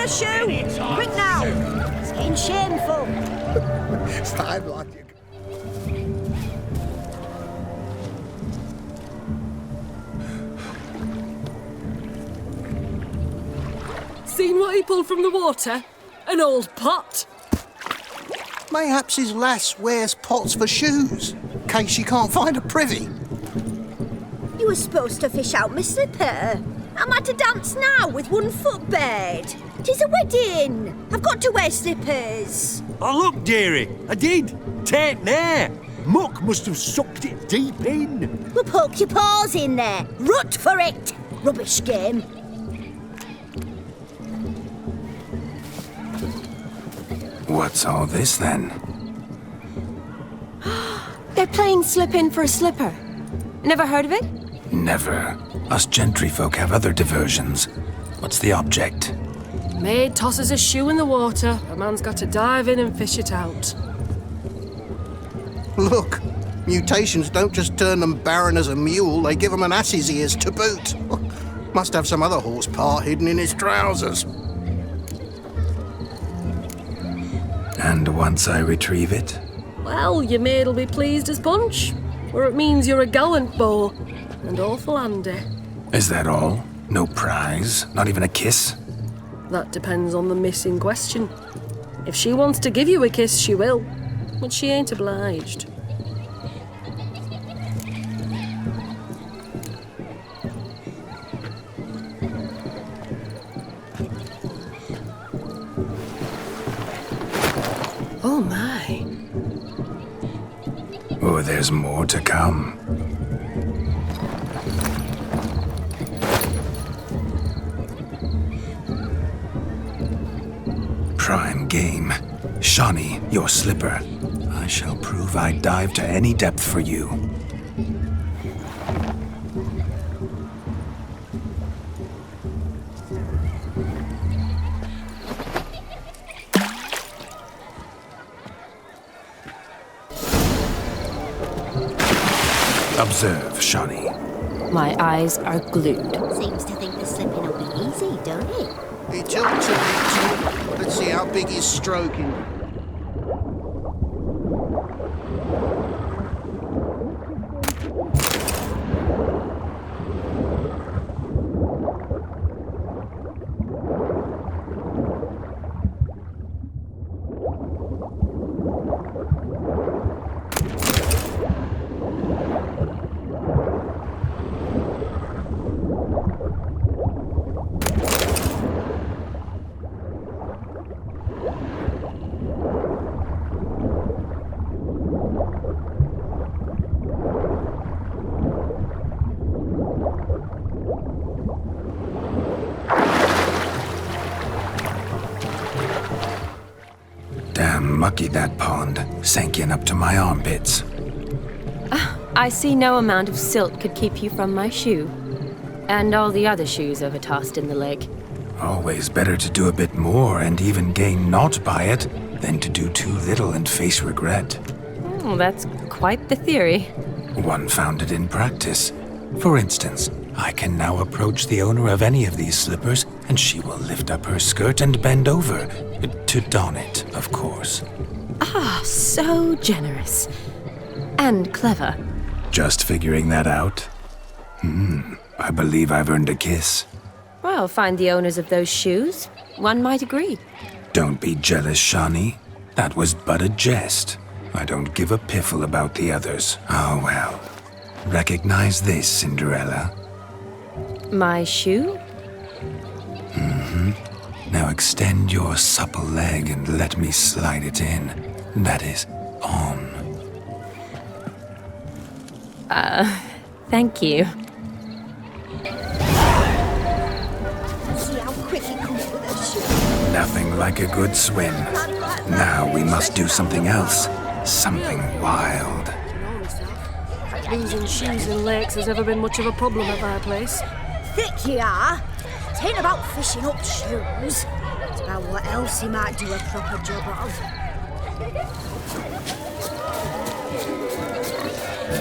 a shoe! Quick now! It's getting shameful. It's time like you. Seen what he pulled from the water? An old pot. Mayhaps his lass wears pots for shoes, in case she can't find a privy. You were supposed to fish out my slipper. I'm at a dance now with one foot bared. 'Tis a wedding. I've got to wear slippers. Oh, look, dearie, I did. Take there. Muck must have sucked it deep in. Well, poke your paws in there. Rut for it. Rubbish game. What's all this, then? They're playing slip-in for a slipper. Never heard of it? Never. Us gentry folk have other diversions. What's the object? Maid tosses a shoe in the water. A man's got to dive in and fish it out. Look, mutations don't just turn them barren as a mule, they give them an ass's ears to boot. Must have some other horse part hidden in his trousers. And once I retrieve it? Well, your maid'll be pleased as punch. For it means you're a gallant beau. And awful handy. Is that all? No prize? Not even a kiss? That depends on the miss in question. If she wants to give you a kiss, she will. But she ain't obliged. Oh my. Oh, there's more to come. Prime game. Shawnee, your slipper. I shall prove I'd dive to any depth for you. Observe, Shawnee. My eyes are glued. Seems to think the slipping will be easy, don't it? He tilts a bit. Let's see how big he's stroking. Damn mucky that pond. Sank in up to my armpits. I see no amount of silt could keep you from my shoe. And all the other shoes overtossed in the lake. Always better to do a bit more and even gain naught by it than to do too little and face regret. Oh, that's quite the theory. One founded in practice. For instance, I can now approach the owner of any of these slippers, and she will lift up her skirt and bend over. To don it, of course. Ah, so generous. And clever. Just figuring that out? I believe I've earned a kiss. Well, find the owners of those shoes. One might agree. Don't be jealous, Shawnee. That was but a jest. I don't give a piffle about the others. Oh well. Recognize this, Cinderella. My shoe? Now extend your supple leg and let me slide it in. That is, on. Thank you. See how quick he comes with a shoe. Nothing like a good swim. Now we must do something else. Something wild. Losing shoes in lakes has ever been much of a problem at my place. Thick you are. It ain't about fishing up shoes. It's about what else he might do a proper job of.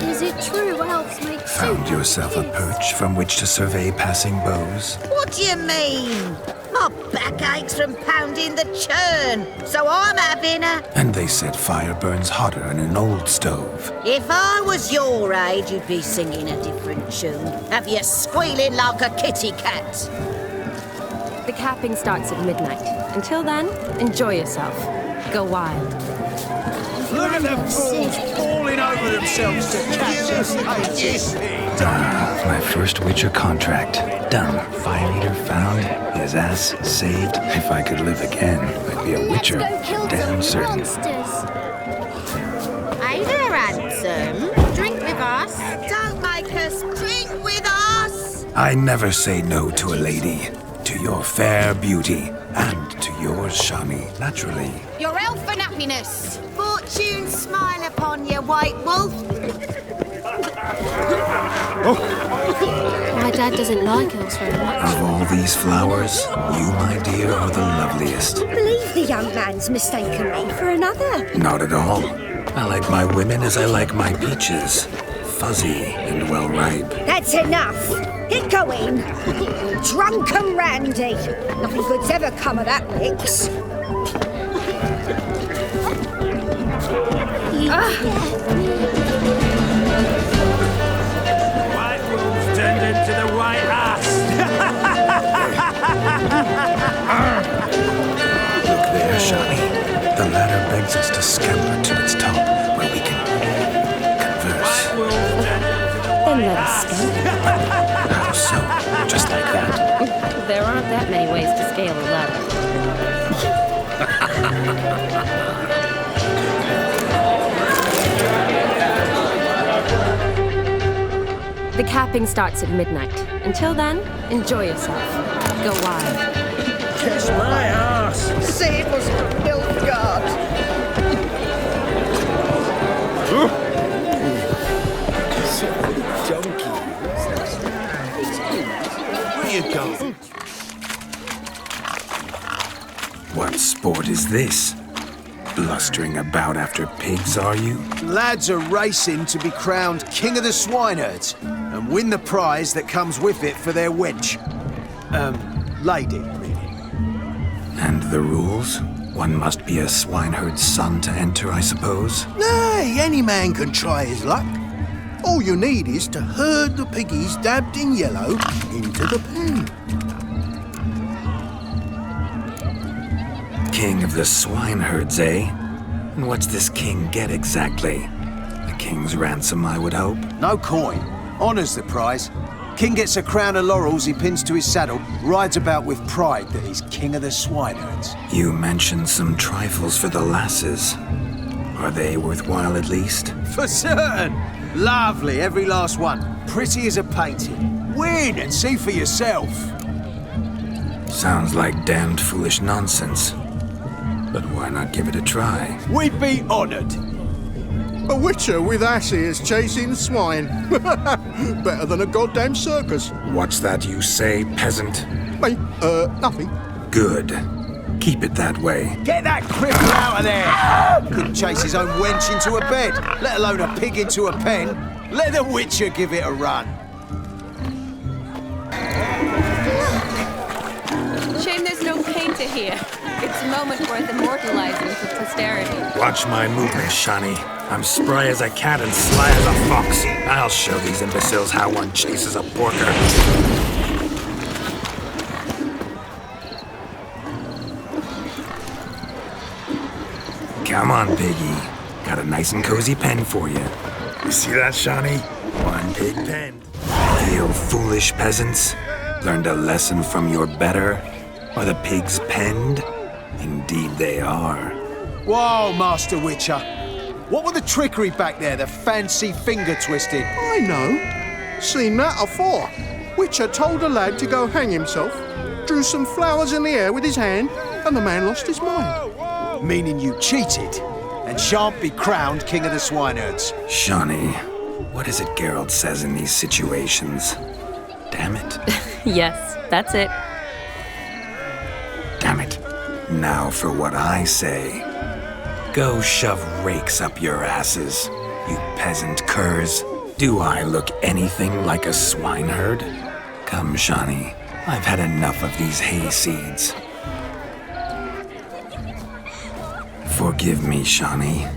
Is it true elves make Found soup? yourself a perch from which to survey passing bows? What do you mean? My back aches from pounding the churn, so I'm having a... And they said fire burns hotter in an old stove. If I was your age, you'd be singing a different tune. Have you squealing like a kitty cat? The capping starts at midnight. Until then, enjoy yourself. Go wild. Look at them fools falling over themselves to catch us. My first Witcher contract. Done. Fire eater found. His ass saved. If I could live again, I'd be a Witcher. Let's go kill Damn some certain. monsters. Hey there, handsome. Drink with us. Don't make us drink with us. I never say no to a lady. To your fair beauty. And to yours, Shani, naturally. Your elfin happiness. Fortune smile upon you, white wolf. My dad doesn't like elves very much. Of all these flowers, you, my dear, are the loveliest. Believe the young man's mistaken me for another. Not at all. I like my women as I like my peaches. Fuzzy and well ripe. That's enough. Get going. Drunk and randy. Nothing good's ever come of that mix. White wolves turned into the white ass. Look there, Shani. The ladder begs us to scamper to its top, where we can converse. Then let us scale. How so? Just like that? There aren't that many ways to scale a ladder. The capping starts at midnight. Until then, enjoy yourself. Go wild. Kiss my ass. Save us from Olgierd. Where you going? What sport is this? Blustering about after pigs, are you? Lads are racing to be crowned King of the Swineherds and win the prize that comes with it for their wench. Lady, really. And the rules? One must be a swineherd's son to enter, I suppose? Nay, any man can try his luck. All you need is to herd the piggies dabbed in yellow into the pen. King of the swineherds, eh? And what's this king get exactly? A king's ransom, I would hope. No coin. Honours the prize. King gets a crown of laurels he pins to his saddle, rides about with pride that he's King of the Swineherds. You mentioned some trifles for the lasses. Are they worthwhile at least? For certain! Lovely, every last one. Pretty as a painting. Win and see for yourself. Sounds like damned foolish nonsense. But why not give it a try? We'd be honoured. A witcher with asses chasing swine. Better than a goddamn circus. What's that you say, peasant? Me? Nothing. Good. Keep it that way. Get that cripple out of there! Couldn't chase his own wench into a bed, let alone a pig into a pen. Let the witcher give it a run. Shame there's no paint to hear. It's a moment worth immortalizing for posterity. Watch my movement, Shani. I'm spry as a cat and sly as a fox. I'll show these imbeciles how one chases a porker. Come on, piggy. Got a nice and cozy pen for you. You see that, Shani? One pig pen. You foolish peasants. Learned a lesson from your better? Are the pigs penned? Indeed they are. Whoa, Master Witcher. What were the trickery back there, the fancy finger twisting? I know. Seen that afore. Witcher told a lad to go hang himself, drew some flowers in the air with his hand, and the man lost his mind. Meaning you cheated and shan't be crowned King of the Swineherds. Shani, what is it Geralt says in these situations? Damn it. Yes, that's it. Damn it. Now for what I say. Go shove rakes up your asses, you peasant curs. Do I look anything like a swineherd? Come, Shani. I've had enough of these hayseeds. Forgive me, Shawnee.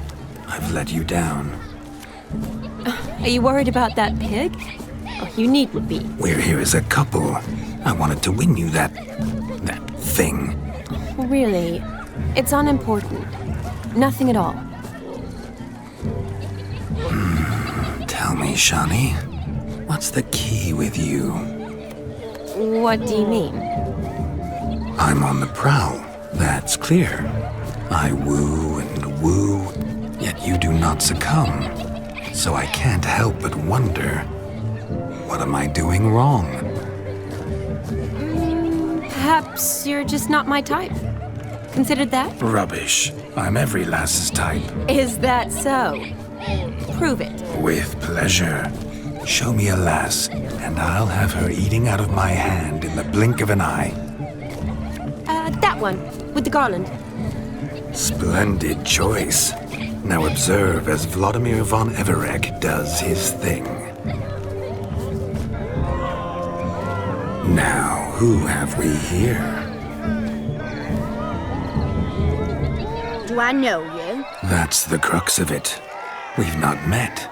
I've let you down. Are you worried about that pig? Oh, you needn't be. We're here as a couple. I wanted to win you that thing. Really, it's unimportant. Nothing at all. Tell me, Shawnee, what's the key with you? What do you mean? I'm on the prowl, that's clear. I woo and woo, yet you do not succumb. So I can't help but wonder, what am I doing wrong? Perhaps you're just not my type. Considered that? Rubbish. I'm every lass's type. Is that so? Prove it. With pleasure. Show me a lass, and I'll have her eating out of my hand in the blink of an eye. That one, with the garland. Splendid choice. Now observe as Vladimir von Everec does his thing. Now, who have we here? Do I know you? That's the crux of it. We've not met.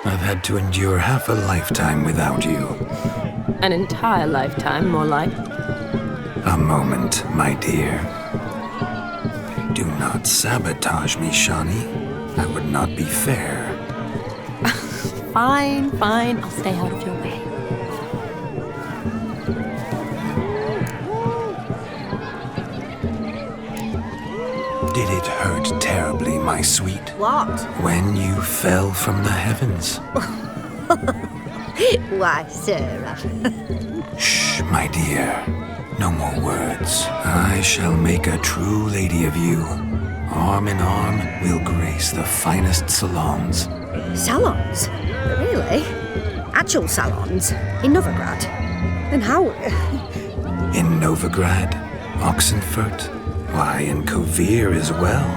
I've had to endure half a lifetime without you. An entire lifetime, more like. A moment, my dear. Do not sabotage me, Shawnee. That would not be fair. Fine, I'll stay out of your way. Did it hurt terribly, my sweet? What? When you fell from the heavens? Why, Sarah. Shh, my dear. No more words. I shall make a true lady of you. Arm in arm, we'll grace the finest salons. Salons? Really? Actual salons? In Novigrad? And how? In Novigrad, Oxenfurt, why, in Kovir as well.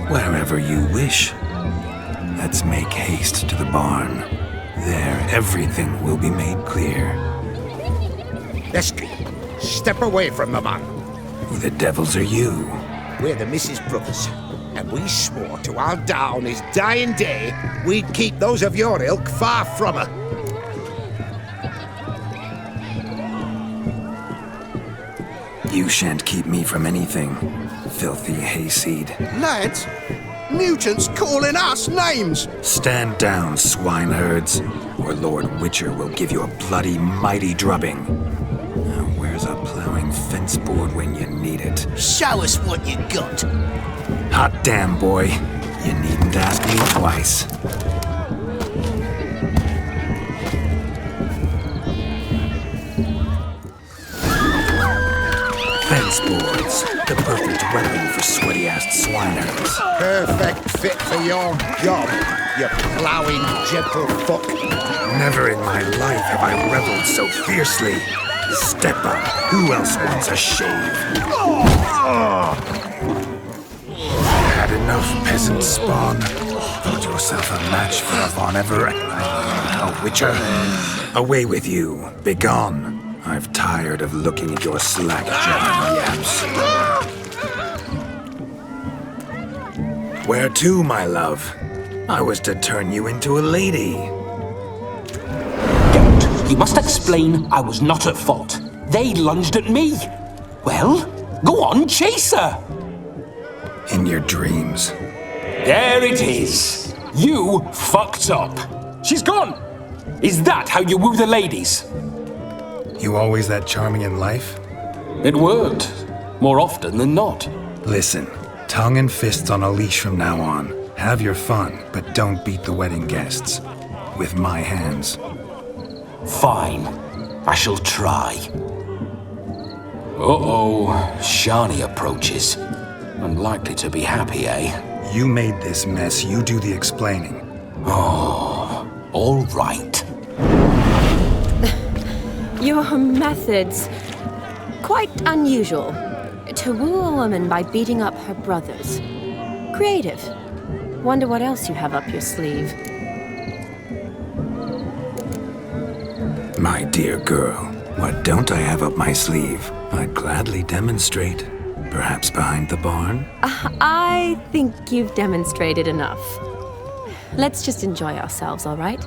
Wherever you wish. Let's make haste to the barn. There, everything will be made clear. Lesky, step away from the man. Who the devils are you? We're the Mrs. Brothers, and we swore to our day on his dying day we'd keep those of your ilk far from her. You shan't keep me from anything, filthy hayseed. Lads, mutants calling us names! Stand down, swineherds, or Lord Witcher will give you a bloody mighty drubbing. Now, where's a plowing fence board when you need it? Show us what you got. Hot damn, boy. You needn't ask me twice. Fence boards, the perfect weapon for sweaty-assed swineherds. Perfect fit for your job, you ploughing gentle fuck. Never in my life have I reveled so fiercely. Step up. Who else wants a shave? Had enough, peasant spawn. Thought yourself a match for a Von Everec. A Witcher. Away with you. Begone. I've tired of looking at your slack-jawed yaps. Where to, my love? I was to turn you into a lady. Geralt, you must explain I was not at fault. They lunged at me. Well, go on, chase her. In your dreams. There it is. You fucked up. She's gone. Is that how you woo the ladies? You always that charming in life? It worked. More often than not. Listen, tongue and fists on a leash from now on. Have your fun, but don't beat the wedding guests. With my hands. Fine. I shall try. Uh-oh. Shani approaches. Unlikely to be happy, eh? You made this mess. You do the explaining. Oh, all right. Your methods, quite unusual. To woo a woman by beating up her brothers. Creative. Wonder what else you have up your sleeve. My dear girl, What don't I have up my sleeve? I'd gladly demonstrate. Perhaps behind the barn? I think you've demonstrated enough. Let's just enjoy ourselves, all right?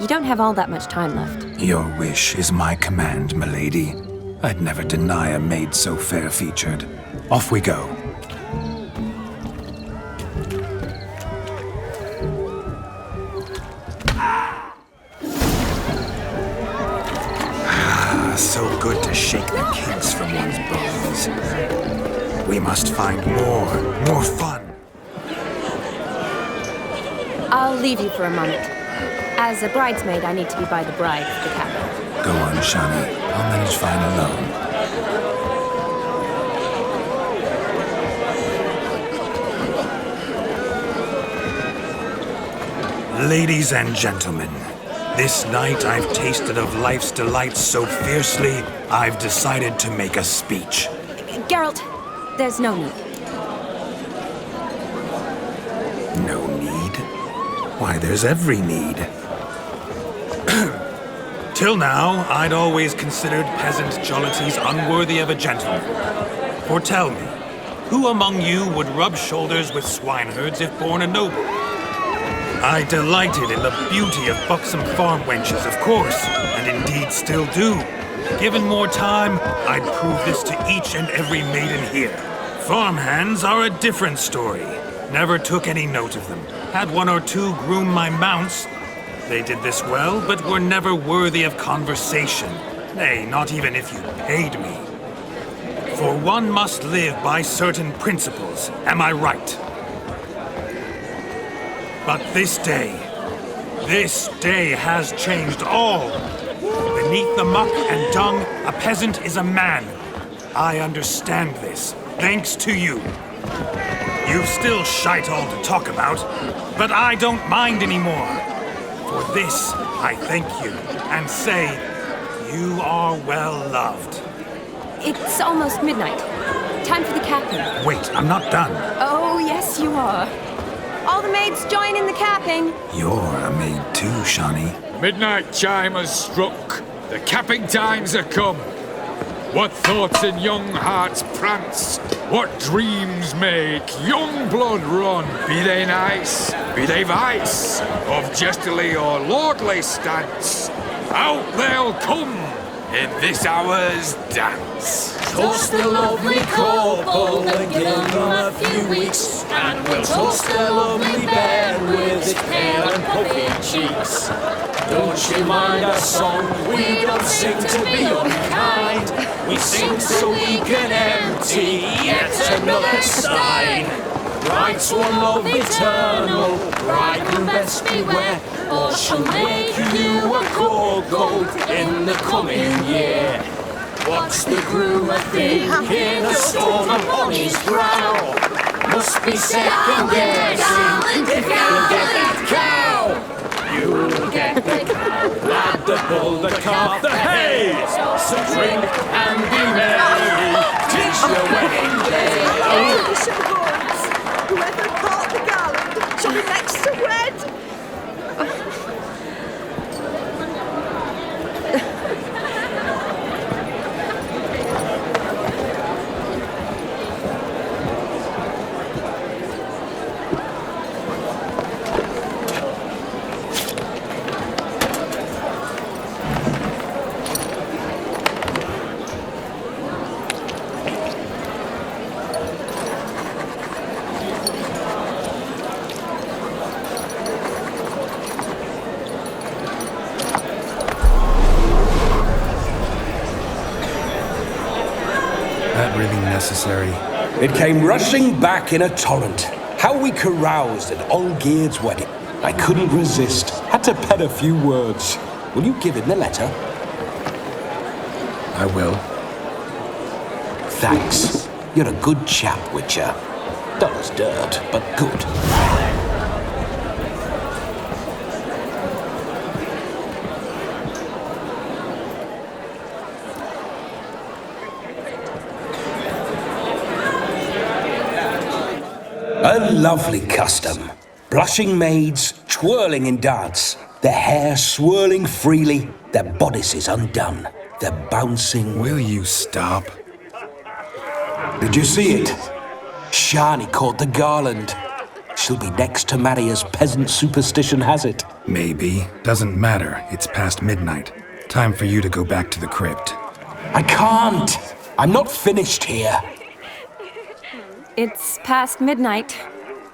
You don't have all that much time left. Your wish is my command, milady. I'd never deny a maid so fair-featured. Off we go. So good to shake the kinks from one's bones. We must find more fun. I'll leave you for a moment. As a bridesmaid, I need to be by the bride for the cabin. Go on, Shani. I'll manage fine alone. Ladies and gentlemen, this night I've tasted of life's delights so fiercely, I've decided to make a speech. Geralt, there's no need. No need? Why, there's every need. Till now, I'd always considered peasant jollities unworthy of a gentleman. For tell me, who among you would rub shoulders with swineherds if born a noble? I delighted in the beauty of buxom farm wenches, of course, and indeed still do. Given more time, I'd prove this to each and every maiden here. Farmhands are a different story. Never took any note of them. Had one or two groom my mounts. They did this well, but were never worthy of conversation. Nay, not even if you paid me. For one must live by certain principles, am I right? But this day has changed all. Beneath the muck and dung, a peasant is a man. I understand this, thanks to you. You've still shite all to talk about, but I don't mind anymore. For this, I thank you, and say, you are well loved. It's almost midnight. Time for the capping. Wait, I'm not done. Oh, yes, you are. All the maids join in the capping. You're a maid too, Shani. Midnight chime has struck. The capping times are come. What thoughts in young hearts prance? What dreams make young blood run? Be they nice, be they vice, of jestly or lordly stance, out they'll come in this hour's dance. Toast the lovely couple and give them a few weeks, and we'll toast the lovely bed with its pale and puffy cheeks. Don't you mind our song? We don't sing to be unkind. We sing so we can empty yet another stein. Bride's one love eternal, bridegroom best beware, or she'll make you a cold gold in the coming year. What's the groom a thinking? A storm upon his brow. Must be second guessing if you'll get that cow. You'll get the cow, lad, the bull, the calf, the hay. So drink and be merry, 'tis your wedding day. Whoever caught the garland shall be next to wed. Necessary. It came rushing back in a torrent. How we caroused at Olgierd's wedding. I couldn't resist. Had to pen a few words. Will you give him the letter? I will. Thanks. You're a good chap, Witcher. Dull as dirt, but good. A lovely custom. Blushing maids, twirling in dance, their hair swirling freely, their bodices undone. They're bouncing. Will you stop? Did you see it? Shani caught the garland. She'll be next to marry as peasant superstition has it. Maybe. Doesn't matter. It's past midnight. Time for you to go back to the crypt. I can't. I'm not finished here. It's past midnight.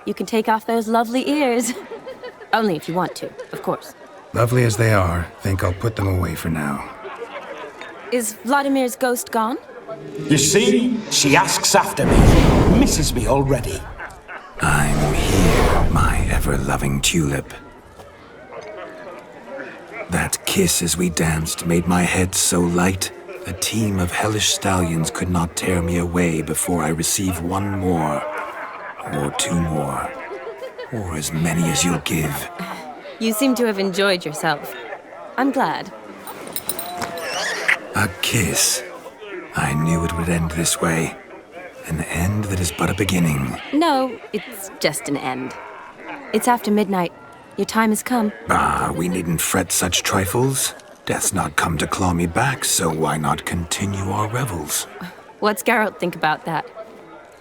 You can take off those lovely ears. Only if you want to, of course. Lovely as they are, think I'll put them away for now. Is Vladimir's ghost gone? You see? She asks after me. Misses me already. I'm here, my ever-loving tulip. That kiss as we danced made my head so light, a team of hellish stallions could not tear me away before I receive one more, or two more, or as many as you'll give. You seem to have enjoyed yourself. I'm glad. A kiss. I knew it would end this way. An end that is but a beginning. No, it's just an end. It's after midnight. Your time has come. Ah, we needn't fret such trifles. Death's not come to claw me back, so why not continue our revels? What's Geralt think about that?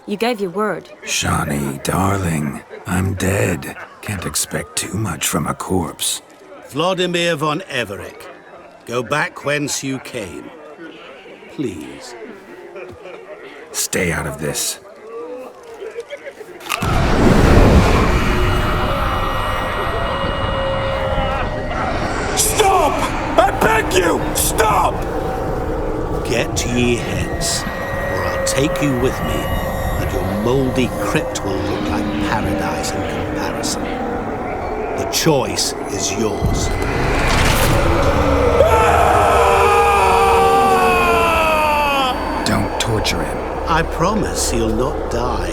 You gave your word. Shani, darling, I'm dead. Can't expect too much from a corpse. Vladimir von Everec, go back whence you came. Please. Stay out of this. Stop! I beg you! Stop! Get ye hence, or I'll take you with me, and your mouldy crypt will look like paradise in comparison. The choice is yours. Don't torture him. I promise he'll not die.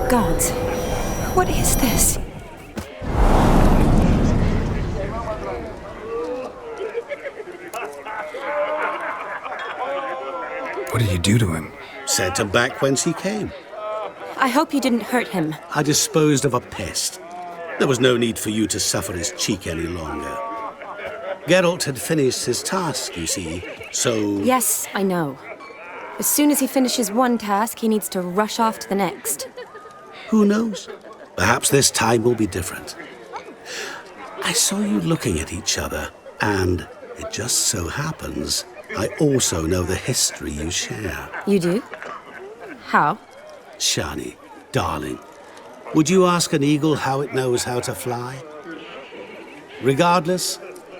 Gods, what is this? What did you do to him? Sent him back whence he came. I hope you didn't hurt him. I disposed of a pest. There was no need for you to suffer his cheek any longer. Geralt had finished his task, you see, so... Yes, I know. As soon as he finishes one task, he needs to rush off to the next. Who knows? Perhaps this time will be different. I saw you looking at each other, and it just so happens I also know the history you share. You do? How? Shani, darling, would you ask an eagle how it knows how to fly? Regardless,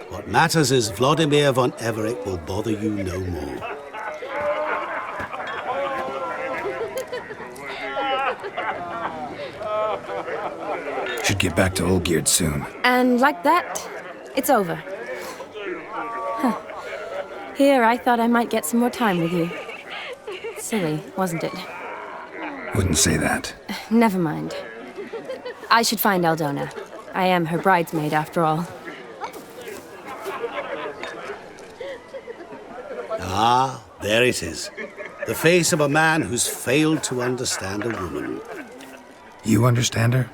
what matters is Vladimir von Everec will bother you no more. Should get back to Olgierd soon. And like that, it's over. Huh. Here, I thought I might get some more time with you. Silly, wasn't it? Wouldn't say that. Never mind. I should find Aldona. I am her bridesmaid, after all. Ah, there it is. The face of a man who's failed to understand a woman. You understand her?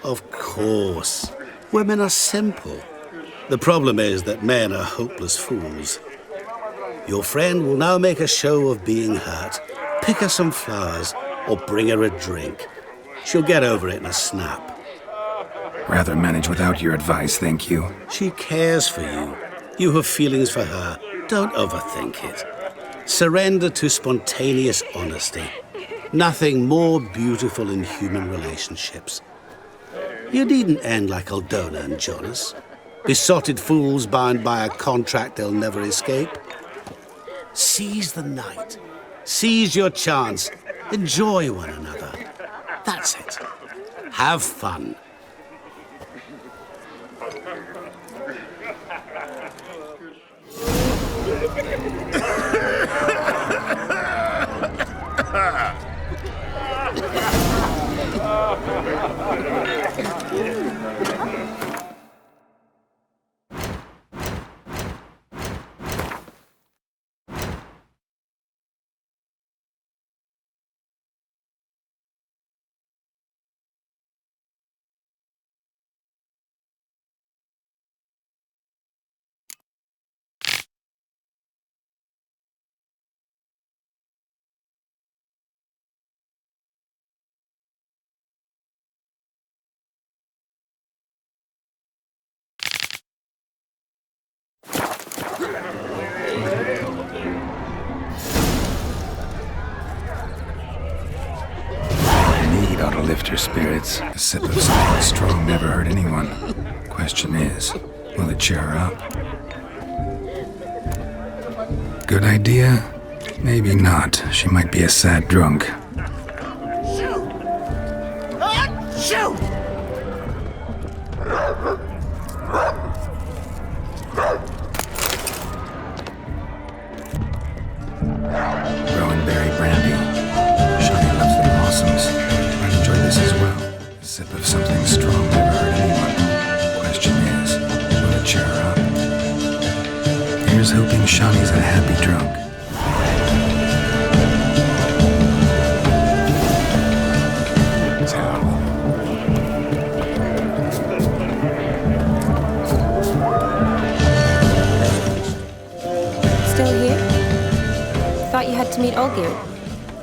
Of course. Women are simple. The problem is that men are hopeless fools. Your friend will now make a show of being hurt, pick her some flowers, or bring her a drink. She'll get over it in a snap. Rather manage without your advice, thank you. She cares for you. You have feelings for her. Don't overthink it. Surrender to spontaneous honesty. Nothing more beautiful in human relationships. You needn't end like Aldona and Jonas. Besotted fools bound by a contract they'll never escape. Seize the night. Seize your chance. Enjoy one another. That's it. Have fun. lift her spirits. A sip of something strong never hurt anyone. Question is, will it cheer her up? Good idea? Maybe not. She might be a sad drunk. Shoot! Berry brandy. Shani loves the blossoms. I'd enjoy this as well. A sip of something strong never hurt anyone. Question is, will it cheer her up? Here's hoping Shani's a happy drunk. Still here? Thought you had to meet Olgierd.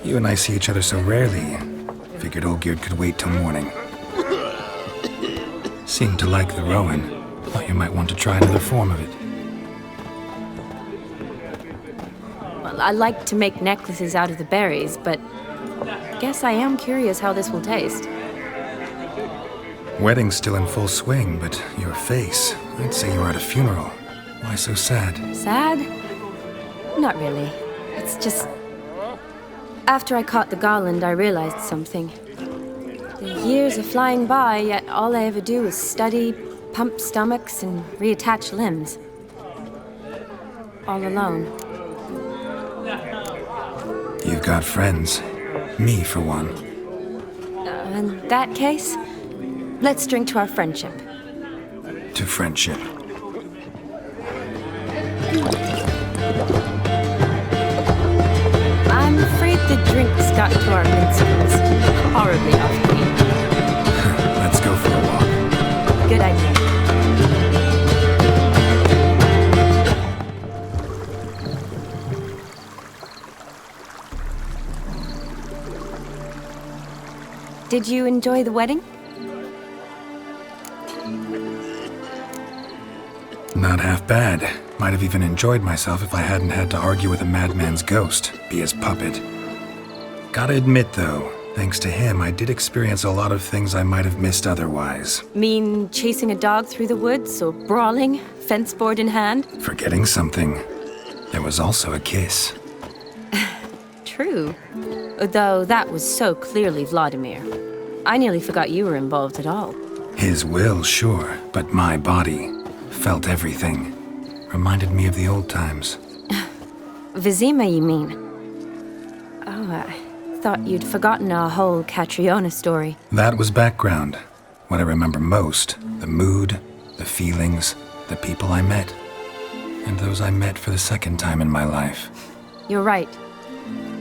You and I see each other so rarely. Figured Olgierd could wait till morning. Seemed to like the Rowan. Thought you might want to try another form of it. Well, I like to make necklaces out of the berries, but guess I am curious how this will taste. Wedding's still in full swing, but your face, I'd say you were at a funeral. Why so sad? Sad? Not really. It's just... After I caught the garland, I realized something. The years are flying by, yet all I ever do is study, pump stomachs, and reattach limbs. All alone. You've got friends. Me, for one. In that case, let's drink to our friendship. To friendship. I'm afraid the drinks got to our minstrels. Horribly off-key. Let's go for a walk. Good idea. Did you enjoy the wedding? Not half bad. Might have even enjoyed myself if I hadn't had to argue with a madman's ghost, be his puppet. Gotta admit, though, thanks to him, I did experience a lot of things I might have missed otherwise. Mean chasing a dog through the woods, or brawling, fence board in hand? Forgetting something. There was also a kiss. True. Though that was so clearly Vladimir. I nearly forgot you were involved at all. His will, sure, but my body felt everything. Reminded me of the old times. Vizima, you mean? Oh, I thought you'd forgotten our whole Catriona story. That was background. What I remember most, the mood, the feelings, the people I met. And those I met for the second time in my life. You're right.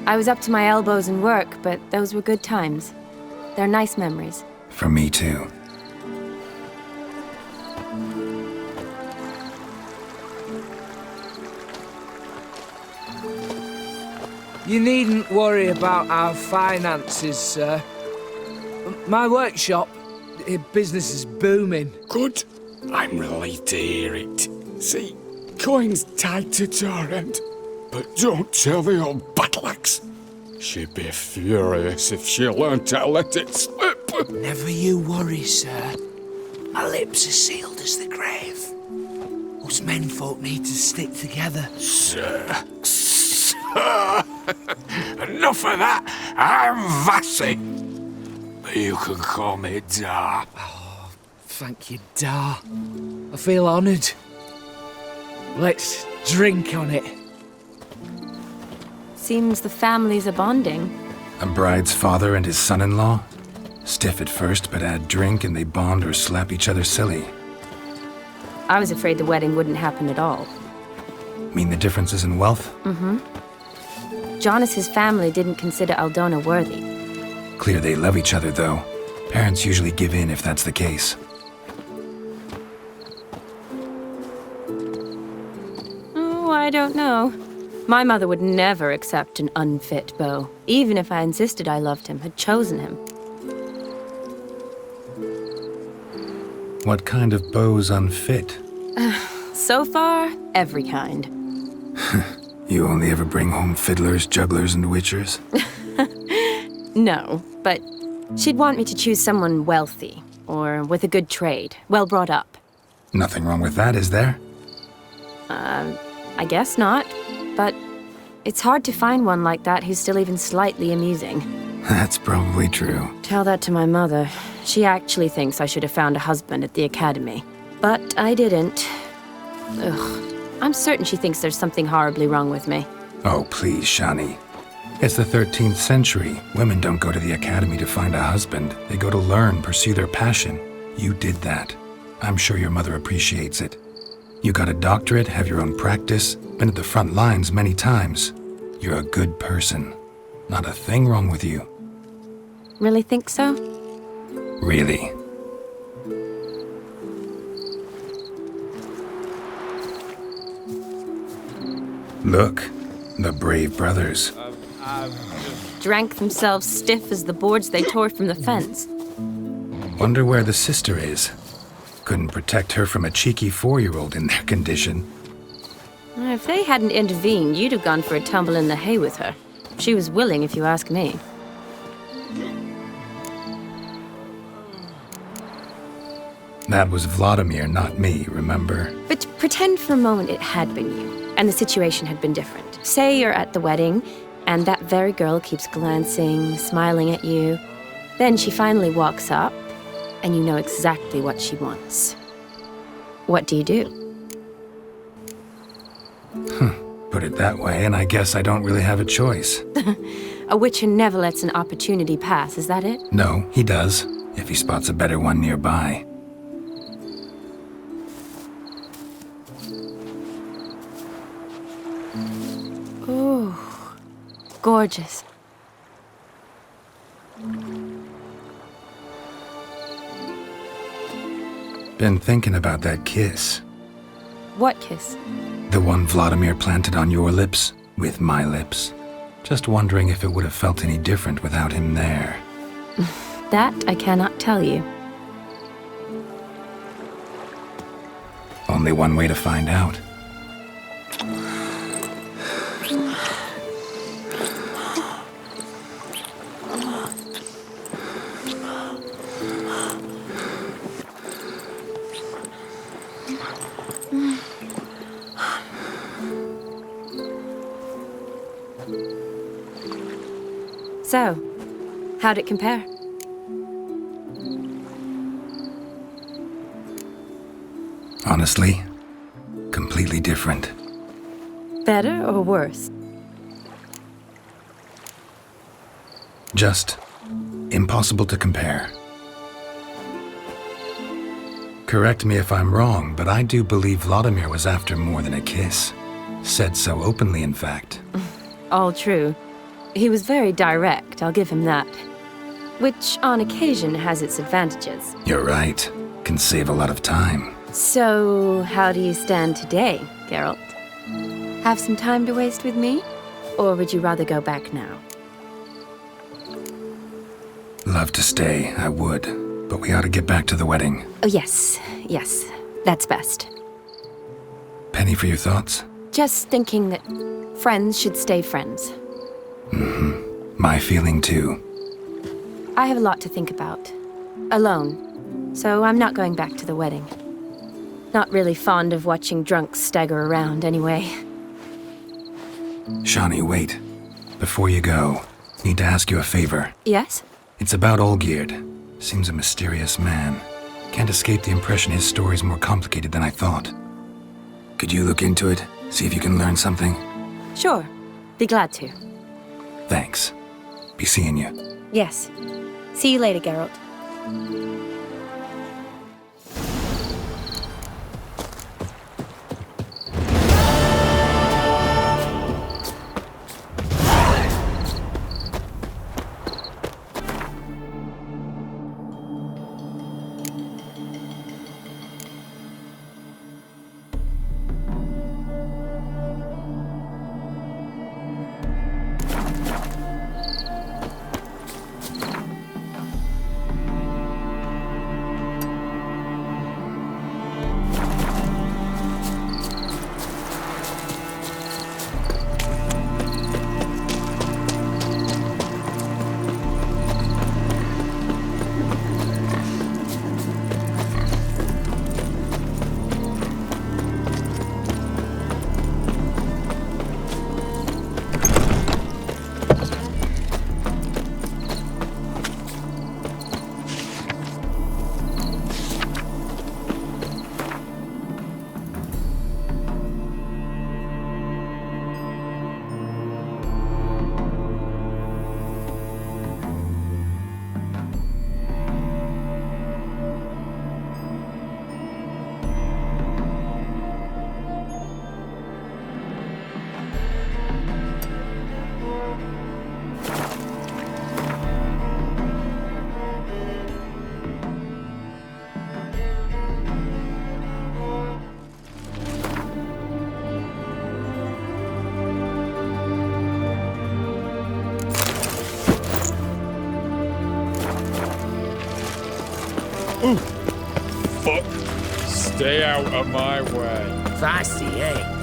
I was up to my elbows in work, but those were good times. They're nice memories. For me, too. You needn't worry about our finances, sir. My workshop, business is booming. Good. I'm relieved to hear it. See, coin's tied to Torrent. But don't tell the old battle-axe. She'd be furious if she learned to let it slip. Never you worry, sir. My lips are sealed as the grave. Us menfolk need to stick together. Sir. Enough of that. I'm Vassy. But you can call me Dar. Oh, thank you, Dar. I feel honoured. Let's drink on it. Seems the families are bonding. A bride's father and his son-in-law? Stiff at first, but add drink and they bond or slap each other silly. I was afraid the wedding wouldn't happen at all. Mean the differences in wealth? Mm-hmm. Jonas's family didn't consider Aldona worthy. Clear they love each other, though. Parents usually give in if that's the case. Oh, I don't know. My mother would never accept an unfit beau, even if I insisted I loved him, had chosen him. What kind of beau's unfit? So far, every kind. You only ever bring home fiddlers, jugglers, and witchers? No, but She'd want me to choose someone wealthy, or with a good trade, well brought up. Nothing wrong with that, is there? I guess not, but it's hard to find one like that who's still even slightly amusing. That's probably true. Tell that to my mother. She actually thinks I should have found a husband at the academy. But I didn't. Ugh. I'm certain she thinks there's something horribly wrong with me. Oh, please, Shani. It's the 13th century. Women don't go to the academy to find a husband. They go to learn, pursue their passion. You did that. I'm sure your mother appreciates it. You got a doctorate, have your own practice, been at the front lines many times. You're a good person. Not a thing wrong with you. Really think so? Really. Look, the brave brothers. Drank themselves stiff as the boards they tore from the fence. Wonder where the sister is. Couldn't protect her from a cheeky 4-year-old in their condition. If they hadn't intervened, you'd have gone for a tumble in the hay with her. She was willing, if you ask me. That was Vladimir, not me, remember? But pretend for a moment it had been you, and the situation had been different. Say you're at the wedding, and that very girl keeps glancing, smiling at you. Then she finally walks up, and you know exactly what she wants. What do you do? Put it that way, and I guess I don't really have a choice. A witcher never lets an opportunity pass, is that it? No, he does, if he spots a better one nearby. Ooh, gorgeous. Been thinking about that kiss. What kiss? The one Vladimir planted on your lips, with my lips. Just wondering if it would have felt any different without him there. That I cannot tell you. Only one way to find out. So, how'd it compare? Honestly, completely different. Better or worse? Just impossible to compare. Correct me if I'm wrong, but I do believe Vladimir was after more than a kiss. Said so openly, in fact. All true. He was very direct, I'll give him that. Which, on occasion, has its advantages. You're right. Can save a lot of time. So, how do you stand today, Geralt? Have some time to waste with me? Or would you rather go back now? Love to stay, I would. But we ought to get back to the wedding. Oh, yes. Yes. That's best. Penny for your thoughts? Just thinking that friends should stay friends. My feeling too. I have a lot to think about. Alone. So I'm not going back to the wedding. Not really fond of watching drunks stagger around, anyway. Shani, wait. Before you go, need to ask you a favor. Yes? It's about Olgierd. Seems a mysterious man. Can't escape the impression his story's more complicated than I thought. Could you look into it? See if you can learn something? Sure. Be glad to. Thanks. Be seeing you. Yes. See you later, Geralt. fuck! Stay out of my way. Fancy, eh?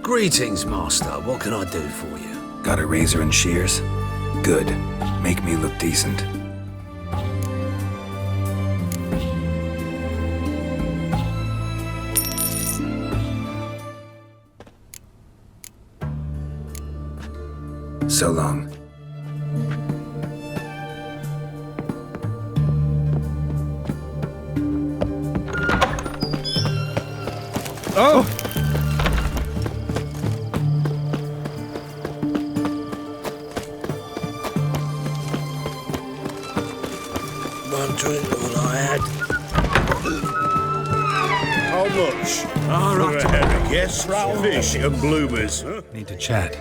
Greetings, Master. What can I do for you? Got a razor and shears? Good. Make me look decent. So long. Oh! One drink, all I had. How much? All right, For a herring, yes? Fish and bloomers, huh? Need to chat.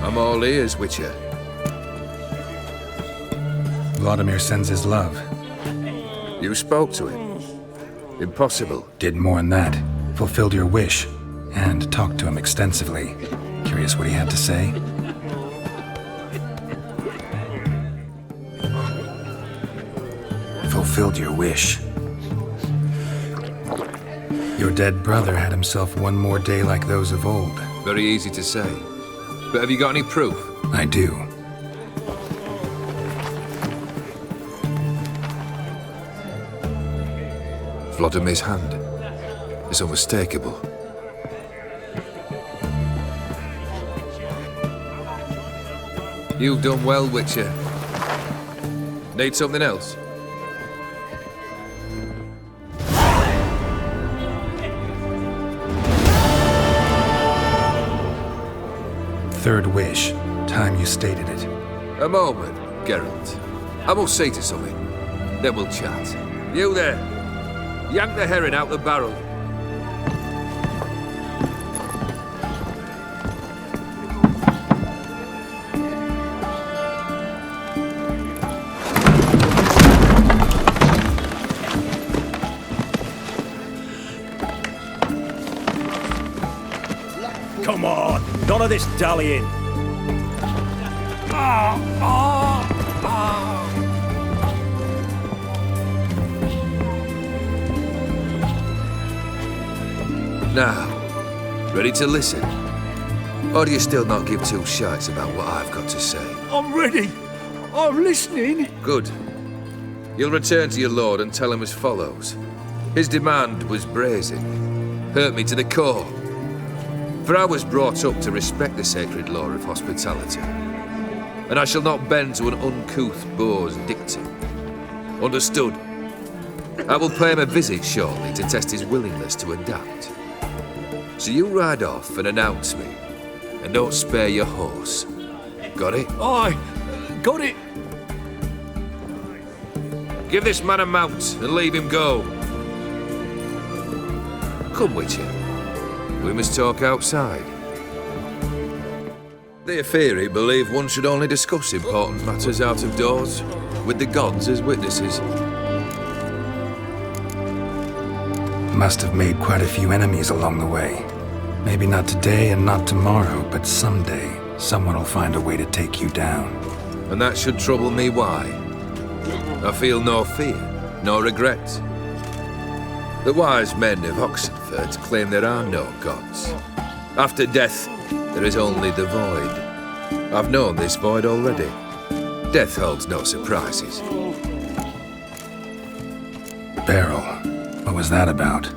I'm all ears, Witcher. Vladimir sends his love. You spoke to him? Impossible. Did more than that. Fulfilled your wish. And talked to him extensively. Curious what he had to say? Fulfilled your wish. Your dead brother had himself one more day like those of old. Very easy to say. But have you got any proof? I do. Vladimir's hand. It's unmistakable. You've done well, Witcher. Need something else? Third wish. Time you stated it. A moment, Geralt. I must say to something. Then we'll chat. You there. Yank the herring out the barrel. Come on, none of this dallying. Now, ready to listen? Or do you still not give two shites about what I've got to say? I'm ready. I'm listening. Good. You'll return to your lord and tell him as follows. His demand was brazen. Hurt me to the core. For I was brought up to respect the sacred law of hospitality. And I shall not bend to an uncouth boor's dictum. Understood? I will pay him a visit shortly to test his willingness to adapt. So you ride off and announce me. And don't spare your horse. Got it? Aye, got it. Give this man a mount and leave him go. Come, Witcher. We must talk outside. The Eerily believe one should only discuss important matters out of doors, with the gods as witnesses. Must have made quite a few enemies along the way. Maybe not today and not tomorrow, but someday, someone will find a way to take you down. And that should trouble me why? I feel no fear, no regret. The wise men of Oxenford claim there are no gods. After death, there is only the void. I've known this void already. Death holds no surprises. Beryl, what was that about?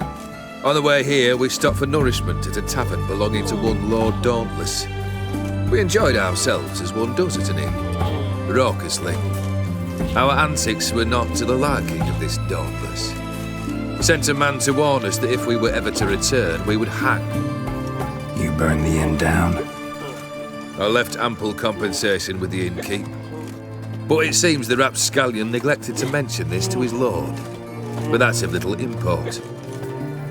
On the way here, we stopped for nourishment at a tavern belonging to one Lord Dauntless. We enjoyed ourselves as one does at an inn, raucously. Our antics were not to the liking of this Dauntless. Sent a man to warn us that if we were ever to return, we would hang. You burned the inn down? I left ample compensation with the innkeep. But it seems the rapscallion neglected to mention this to his lord. But that's of little import.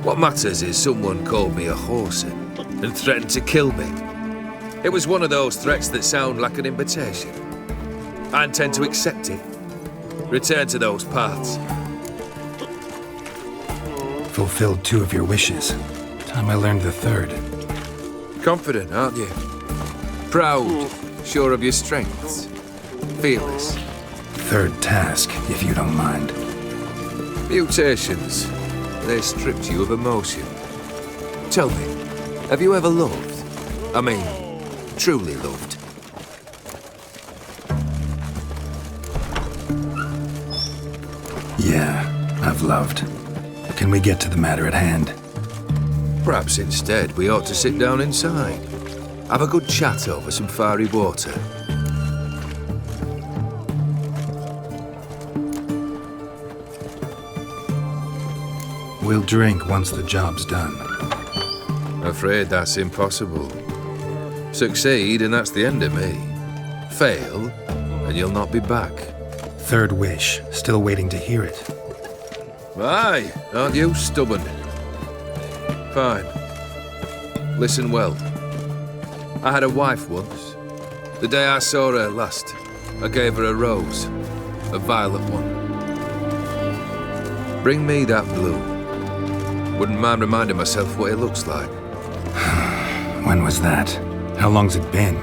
What matters is someone called me a whoreson and threatened to kill me. It was one of those threats that sound like an invitation. I intend to accept it. Return to those paths. Fulfilled 2 of your wishes. Time I learned the 3rd. Confident, aren't you? Proud, sure of your strengths. Fearless. 3rd task, if you don't mind. Mutations. They stripped you of emotion. Tell me, have you ever loved? I mean, truly loved? Yeah, I've loved. Can we get to the matter at hand? Perhaps instead we ought to sit down inside. Have a good chat over some fiery water. We'll drink once the job's done. Afraid that's impossible. Succeed and that's the end of me. Fail and you'll not be back. 3rd wish, still waiting to hear it. Aye, aren't you stubborn? Fine. Listen well. I had a wife once. The day I saw her last, I gave her a rose. A violet one. Bring me that bloom. Wouldn't mind reminding myself what it looks like. When was that? How long's it been?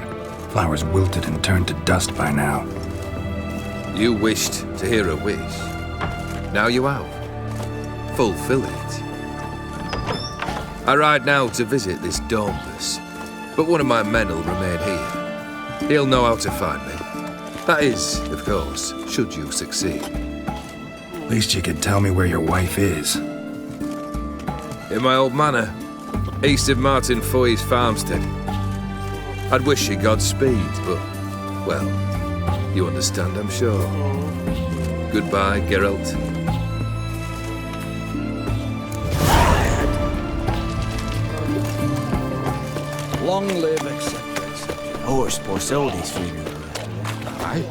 Flowers wilted and turned to dust by now. You wished to hear a wish. Now you have. Fulfill it. I ride now to visit this dauntless, but one of my men will remain here. He'll know how to find me. That is, of course, should you succeed. At least you could tell me where your wife is. In my old manor, east of Martin Foy's farmstead. I'd wish you Godspeed, but, well, you understand, I'm sure. Goodbye, Geralt. Long live, etc. Horse Porcelli's funeral. Aye.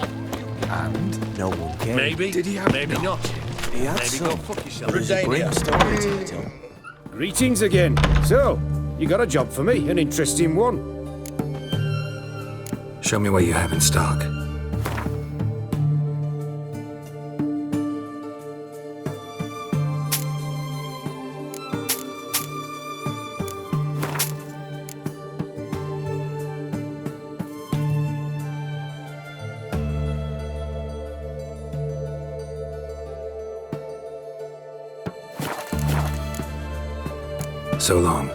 And? No one cared. Maybe. Did he have Maybe not. He had Maybe some. go fuck yourself. There was a great story to tell. Greetings again. So, you got a job for me, an interesting one. Show me what you have in stock. So long.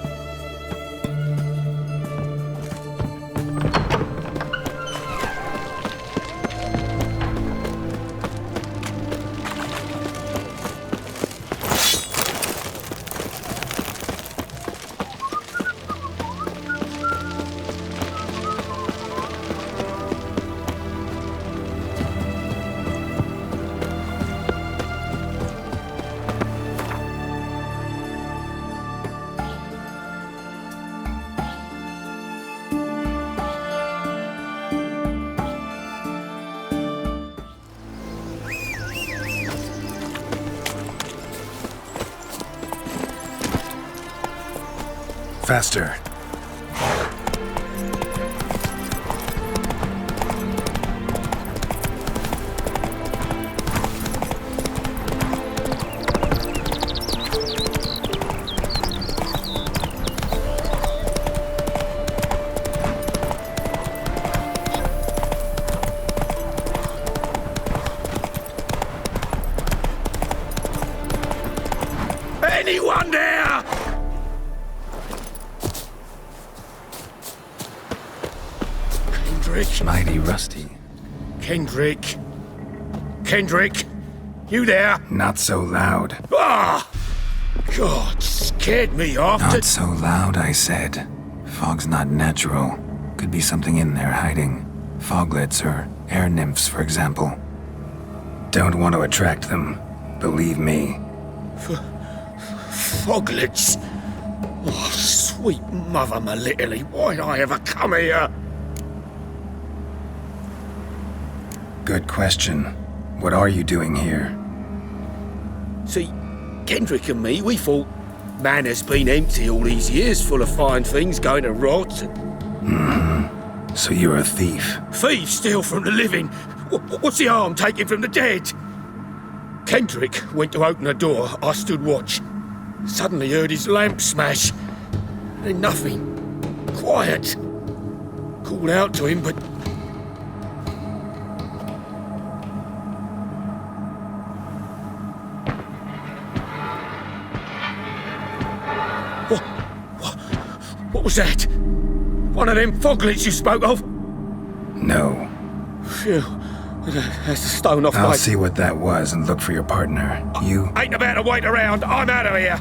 Faster. Anyone there? Kendrick. Mighty rusty. Kendrick. Kendrick. You there? Not so loud. Ah! God, scared me off. Not so loud, I said. Fog's not natural. Could be something in there hiding. Foglets or air nymphs, for example. Don't want to attract them. Believe me. Foglets. Oh, sweet mother, my little, why'd I ever come here? Good question. What are you doing here? See, Kendrick and me, we thought Manor's been empty all these years, full of fine things going to rot. Mm-hmm. So you're a thief? Thieves steal from the living. What's the harm taken from the dead? Kendrick went to open the door. I stood watch. Suddenly heard his lamp smash. Then nothing. Quiet. Called out to him, but... What was that? One of them foglets you spoke of? No. Phew. That's a stone off I'll my... see what that was and look for your partner. You... Ain't about to wait around. I'm out of here.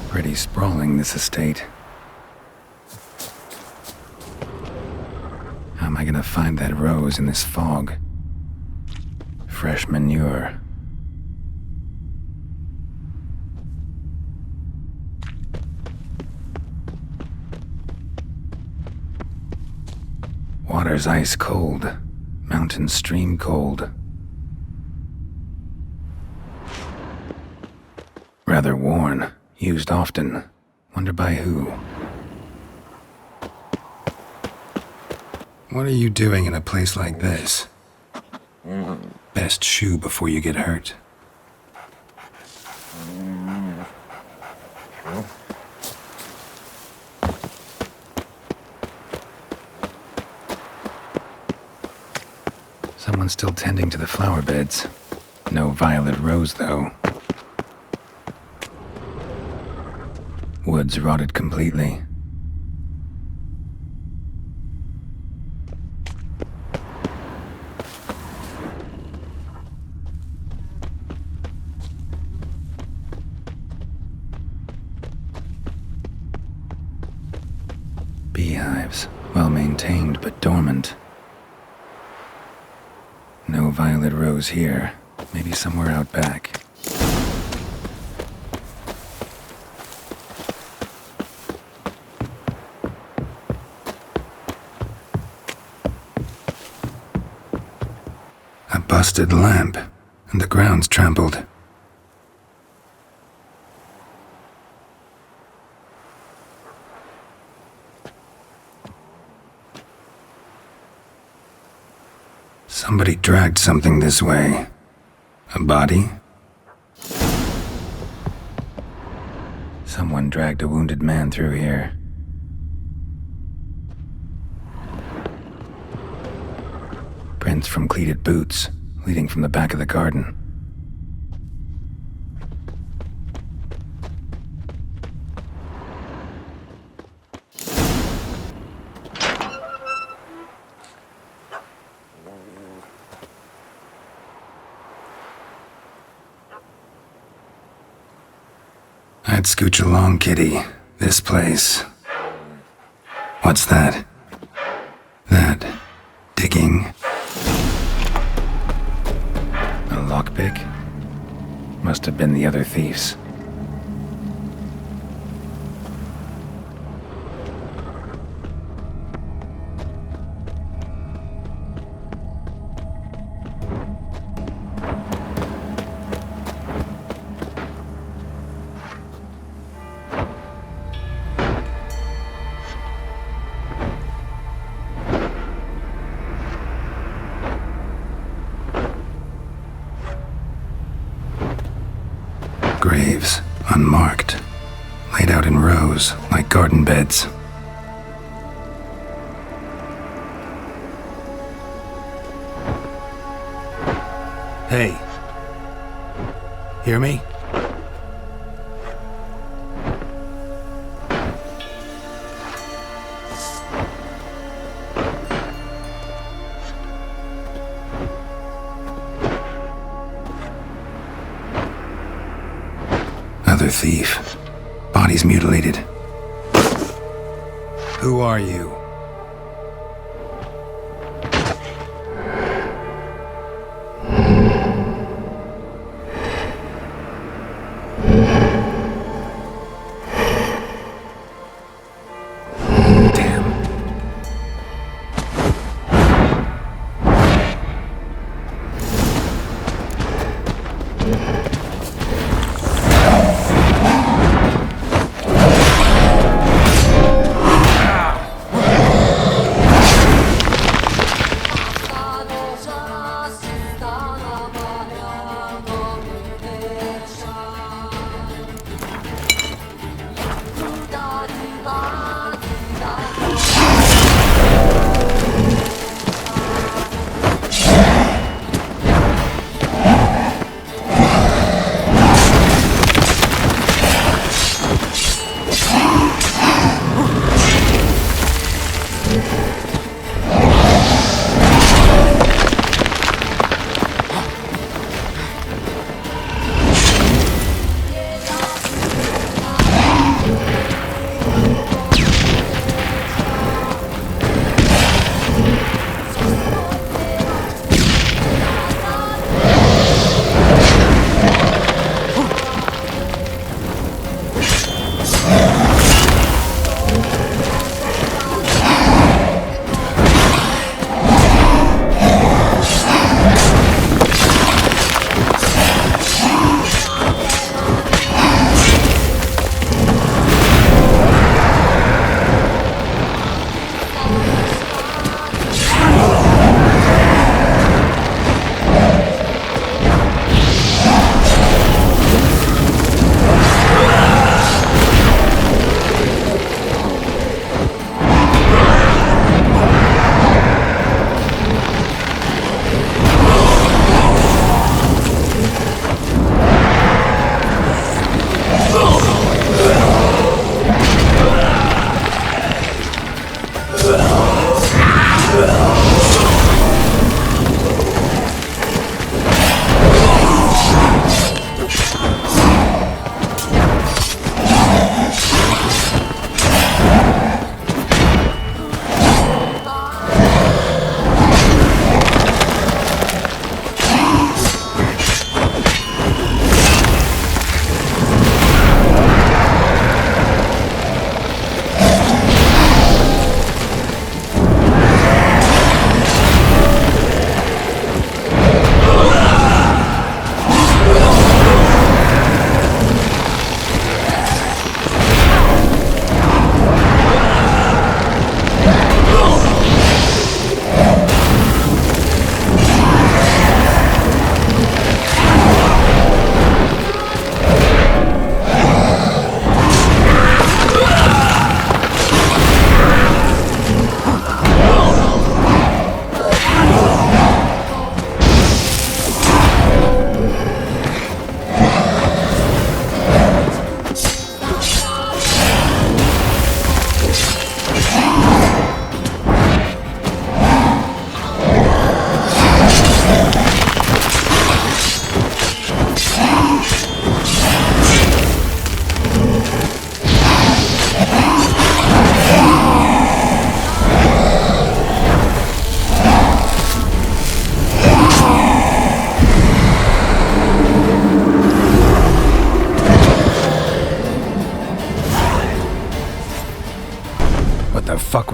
Pretty sprawling, this estate. How am I gonna find that rose in this fog? Fresh manure. Water's ice cold. Mountain stream cold. Rather worn. Used often. Wonder by who. What are you doing in a place like this? Best shoe before you get hurt. Someone's still tending to the flower beds. No violet rose, though. Woods rotted completely. Beehives, well maintained but dormant. No violet rose here. Maybe somewhere out back. A busted lamp, and the ground's trampled. Somebody dragged something this way. A body? Someone dragged a wounded man through here. Prints from cleated boots, leading from the back of the garden. I'd scooch along, kitty. This place. What's that? That... digging? A lockpick? Must have been the other thieves. Graves, unmarked, laid out in rows like garden beds. Hey. Hear me? Another thief. Bodies mutilated. Who are you?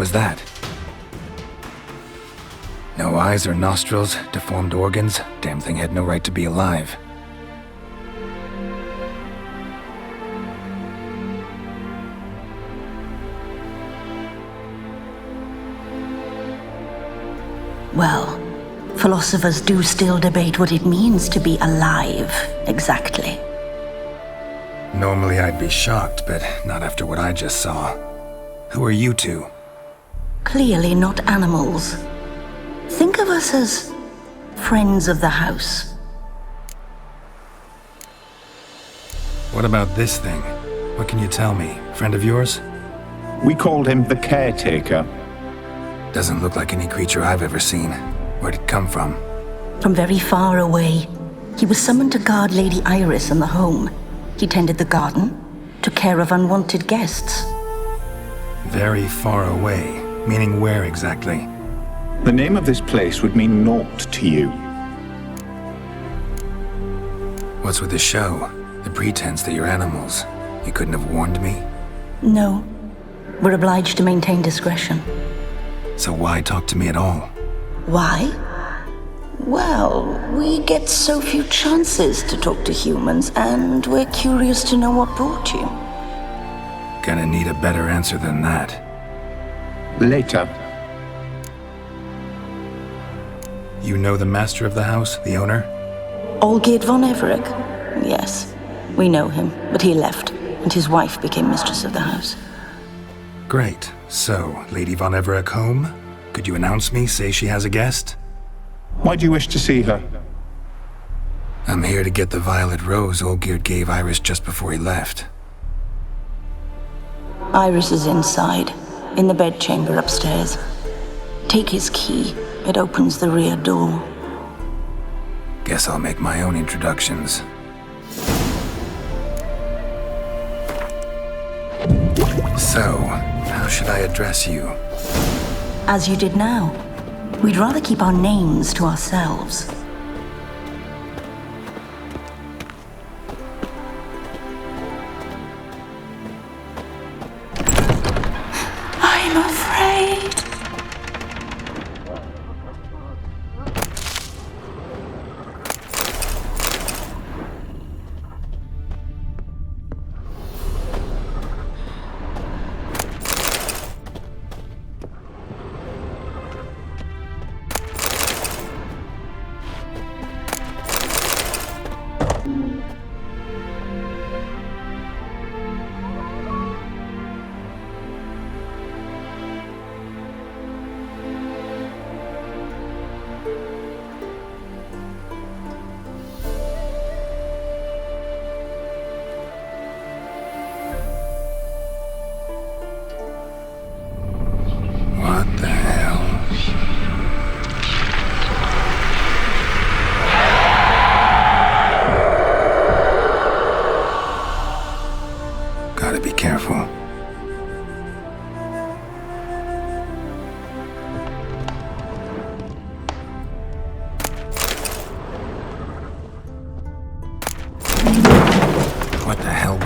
was that? No eyes or nostrils, deformed organs. Damn thing had no right to be alive. Well, philosophers do still debate what it means to be alive, exactly. Normally I'd be shocked, but not after what I just saw. Who are you two? Clearly not animals. Think of us as friends of the house. What about this thing? What can you tell me? Friend of yours? We called him the Caretaker. Doesn't look like any creature I've ever seen. Where'd it come from? From very far away. He was summoned to guard Lady Iris and the home. He tended the garden, took care of unwanted guests. Very far away? Meaning where exactly? The name of this place would mean naught to you. What's with the show? The pretense that you're animals. You couldn't have warned me? No. We're obliged to maintain discretion. So why talk to me at all? Why? Well, we get so few chances to talk to humans, and we're curious to know what brought you. Gonna need a better answer than that. Later. You know the master of the house, the owner? Olgierd von Everec? Yes, we know him, but he left, and his wife became mistress of the house. Great. So, Lady von Everec home? Could you announce me, say she has a guest? Why do you wish to see her? I'm here to get the violet rose Olgierd gave Iris just before he left. Iris is inside, in the bedchamber upstairs. Take his key. It opens the rear door. Guess I'll make my own introductions. So, how should I address you? As you did now. We'd rather keep our names to ourselves. I'm afraid.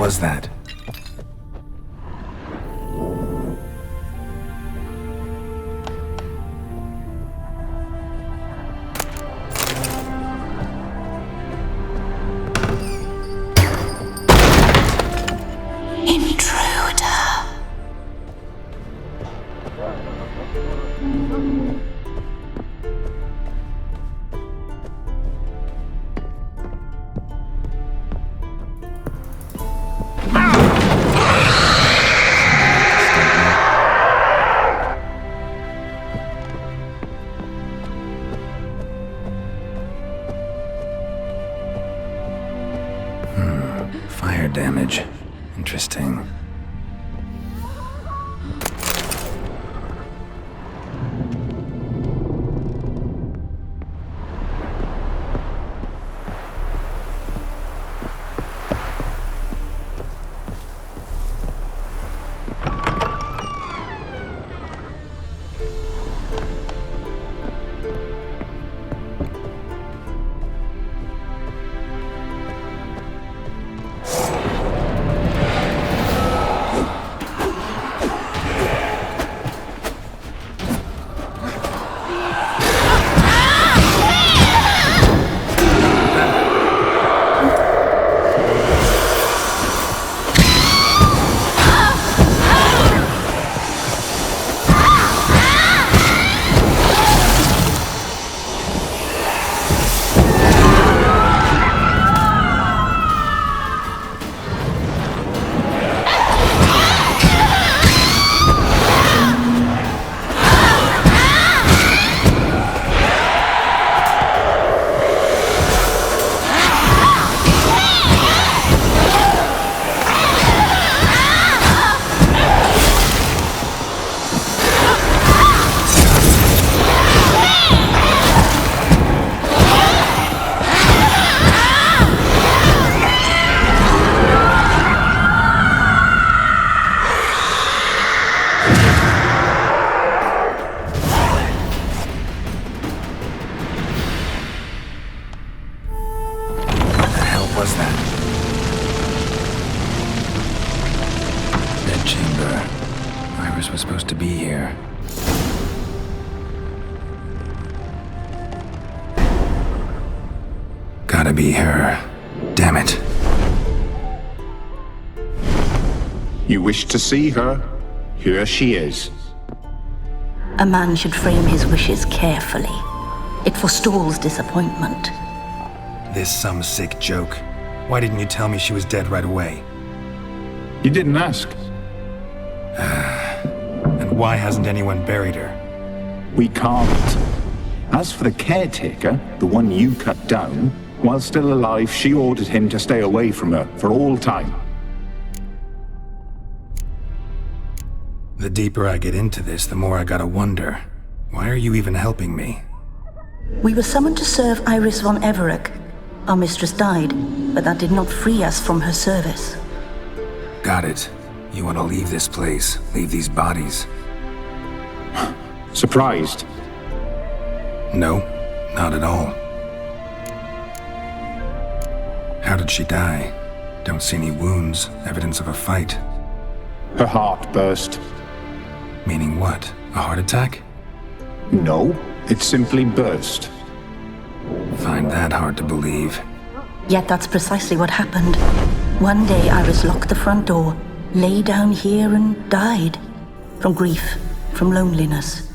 Was that? Fire damage. Interesting. was that? Bedchamber. Iris was supposed to be here. Gotta be her. Damn it. You wish to see her? Here she is. A man should frame his wishes carefully. It forestalls disappointment. This some sick joke. Why didn't you tell me she was dead right away? You didn't ask. And why hasn't anyone buried her? We can't. As for the caretaker, the one you cut down, while still alive, she ordered him to stay away from her for all time. The deeper I get into this, the more I gotta wonder. Why are you even helping me? We were summoned to serve Iris von Everec. Our mistress died, but that did not free us from her service. Got it. You want to leave this place, leave these bodies. Surprised? No, not at all. How did she die? Don't see any wounds, evidence of a fight. Her heart burst. Meaning what? A heart attack? No, it simply burst. Find that hard to believe. Yet that's precisely what happened. One day Iris locked the front door, lay down here and died. From grief, from loneliness.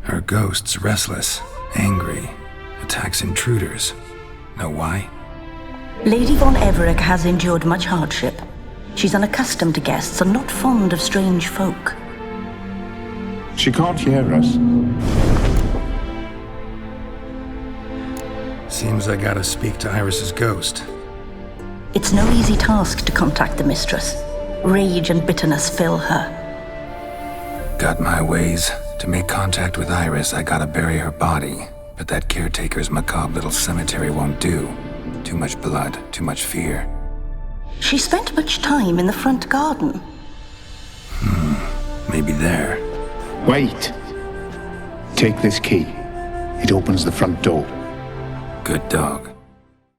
Her ghost's restless, angry, attacks intruders. Know why? Lady von Everec has endured much hardship. She's unaccustomed to guests and not fond of strange folk. She can't hear us. Seems I gotta speak to Iris's ghost. It's no easy task to contact the mistress. Rage and bitterness fill her. Got my ways. To make contact with Iris, I gotta bury her body. But that caretaker's macabre little cemetery won't do. Too much blood, too much fear. She spent much time in the front garden. Maybe there. Wait. Take this key. It opens the front door. Good dog.